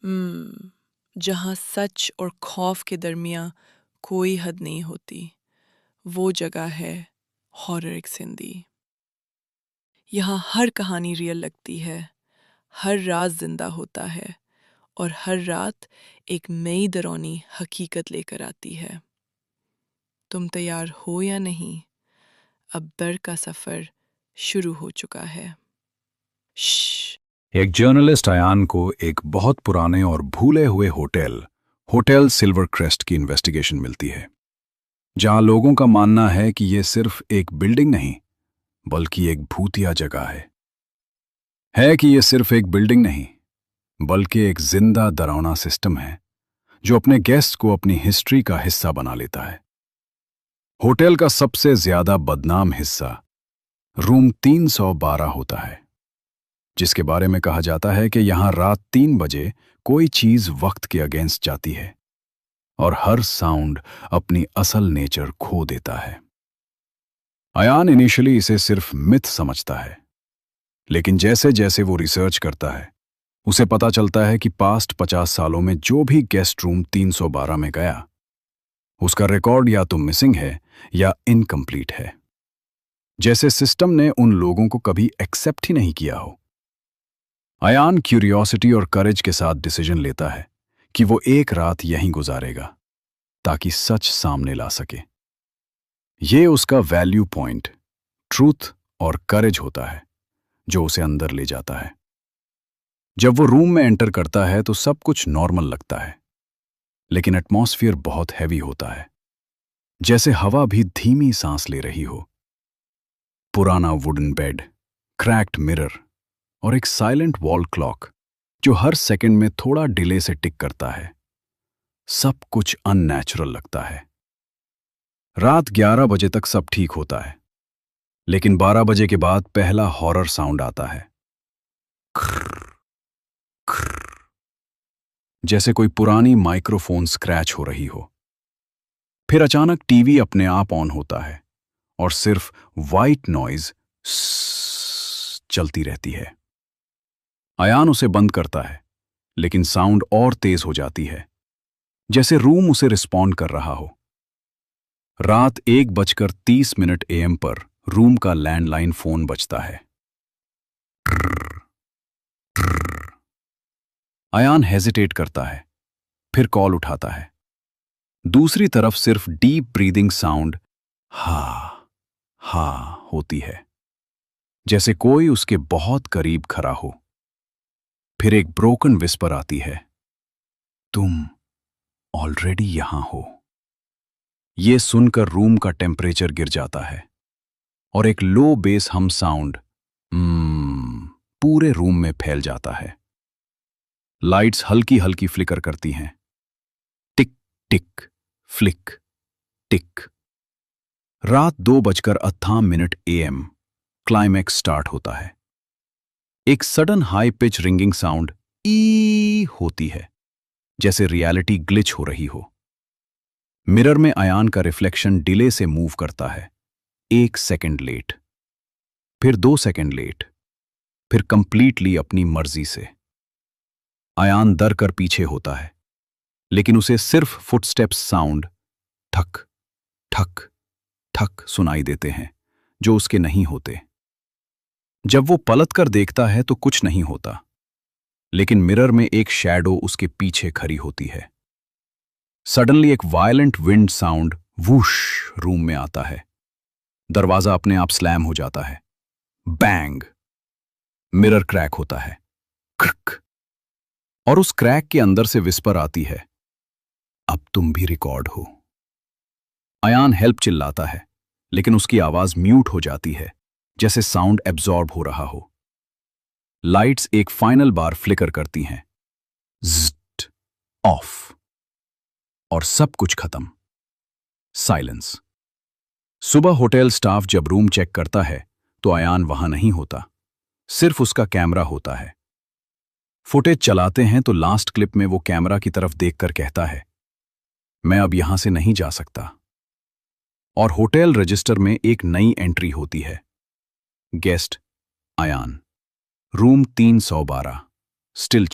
जहाँ सच और खौफ के दरमियाँ कोई हद नहीं होती, वो जगह है हॉरर एक्सेंदी। यहाँ हर कहानी रियल लगती है, हर राज जिंदा होता है और हर रात एक नई डरावनी हकीकत लेकर आती है। तुम तैयार हो या नहीं? अब डर का सफर शुरू हो चुका है। श्श। एक जर्नलिस्ट अयान को एक बहुत पुराने और भूले हुए होटल सिल्वर क्रेस्ट की इन्वेस्टिगेशन मिलती है, जहां लोगों का मानना है कि यह सिर्फ एक बिल्डिंग नहीं बल्कि एक भूतिया जगह है कि यह सिर्फ एक बिल्डिंग नहीं बल्कि एक जिंदा डरावना सिस्टम है जो अपने गेस्ट को अपनी हिस्ट्री का हिस्सा बना लेता है। होटल का सबसे ज्यादा बदनाम हिस्सा रूम 312 होता है, जिसके बारे में कहा जाता है कि यहां रात 3 बजे कोई चीज वक्त के अगेंस्ट जाती है और हर साउंड अपनी असल नेचर खो देता है। अयान इनिशियली इसे सिर्फ मिथ समझता है, लेकिन जैसे जैसे वो रिसर्च करता है उसे पता चलता है कि पास्ट 50 सालों में जो भी गेस्ट रूम 312 में गया, उसका रिकॉर्ड या तो मिसिंग है या इनकम्प्लीट है, जैसे सिस्टम ने उन लोगों को कभी एक्सेप्ट ही नहीं किया हो। अयान क्यूरियोसिटी और करेज के साथ डिसीजन लेता है कि वो एक रात यहीं गुजारेगा ताकि सच सामने ला सके। ये उसका वैल्यू पॉइंट, ट्रूथ और करेज होता है जो उसे अंदर ले जाता है। जब वो रूम में एंटर करता है तो सब कुछ नॉर्मल लगता है, लेकिन एटमॉस्फेयर बहुत हैवी होता है, जैसे हवा भी धीमी सांस ले रही हो। पुराना वुडन बेड, क्रैक्ड मिरर और एक साइलेंट वॉल क्लॉक जो हर सेकंड में थोड़ा डिले से टिक करता है, सब कुछ अननेचुरल लगता है। रात 11 बजे तक सब ठीक होता है, लेकिन 12 बजे के बाद पहला हॉरर साउंड आता है। जैसे कोई पुरानी माइक्रोफोन स्क्रैच हो रही हो। फिर अचानक टीवी अपने आप ऑन होता है और सिर्फ वाइट नॉइज चलती रहती है। अयान उसे बंद करता है, लेकिन साउंड और तेज हो जाती है, जैसे रूम उसे रिस्पॉन्ड कर रहा हो। रात 1:30 AM पर रूम का लैंडलाइन फोन बजता है। अयान हेजिटेट करता है, फिर कॉल उठाता है। दूसरी तरफ सिर्फ डीप ब्रीदिंग साउंड हा होती है, जैसे कोई उसके बहुत करीब खड़ा हो। फिर एक ब्रोकन विस्पर आती है, तुम ऑलरेडी यहां हो। यह सुनकर रूम का टेम्परेचर गिर जाता है और एक लो बेस हम साउंड पूरे रूम में फैल जाता है। लाइट्स हल्की हल्की फ्लिकर करती हैं, टिक टिक फ्लिक टिक। रात 2:58 AM क्लाइमैक्स स्टार्ट होता है। एक sudden high pitch ringing sound ई होती है, जैसे रियलिटी ग्लिच हो रही हो। मिरर में अयान का रिफ्लेक्शन डिले से मूव करता है, 1 सेकंड लेट, फिर 2 सेकंड लेट, फिर कंप्लीटली अपनी मर्जी से। अयान डर कर पीछे होता है, लेकिन उसे सिर्फ फुटस्टेप्स साउंड ठक ठक ठक सुनाई देते हैं, जो उसके नहीं होते। जब वो पलट कर देखता है तो कुछ नहीं होता, लेकिन मिरर में एक शैडो उसके पीछे खड़ी होती है। सडनली एक violent wind sound whoosh room में आता है। दरवाजा अपने आप स्लैम हो जाता है। बैंग! मिरर क्रैक होता है। क्रक! और उस क्रैक के अंदर से विस्पर आती है, अब तुम भी रिकॉर्ड हो। अयान हेल्प चिल्लाता है, लेकिन उसकी आवाज म्यूट हो जाती है, जैसे साउंड एब्जॉर्ब हो रहा हो। लाइट्स एक फाइनल बार फ्लिकर करती हैं, ज़्ट, ऑफ, और सब कुछ खत्म। साइलेंस। सुबह होटल स्टाफ जब रूम चेक करता है तो अयान वहां नहीं होता, सिर्फ उसका कैमरा होता है। फुटेज चलाते हैं तो लास्ट क्लिप में वो कैमरा की तरफ देखकर कहता है, मैं अब यहां से नहीं जा सकता। और होटल रजिस्टर में एक नई एंट्री होती है, गेस्ट अयान, रूम 312, स्टिल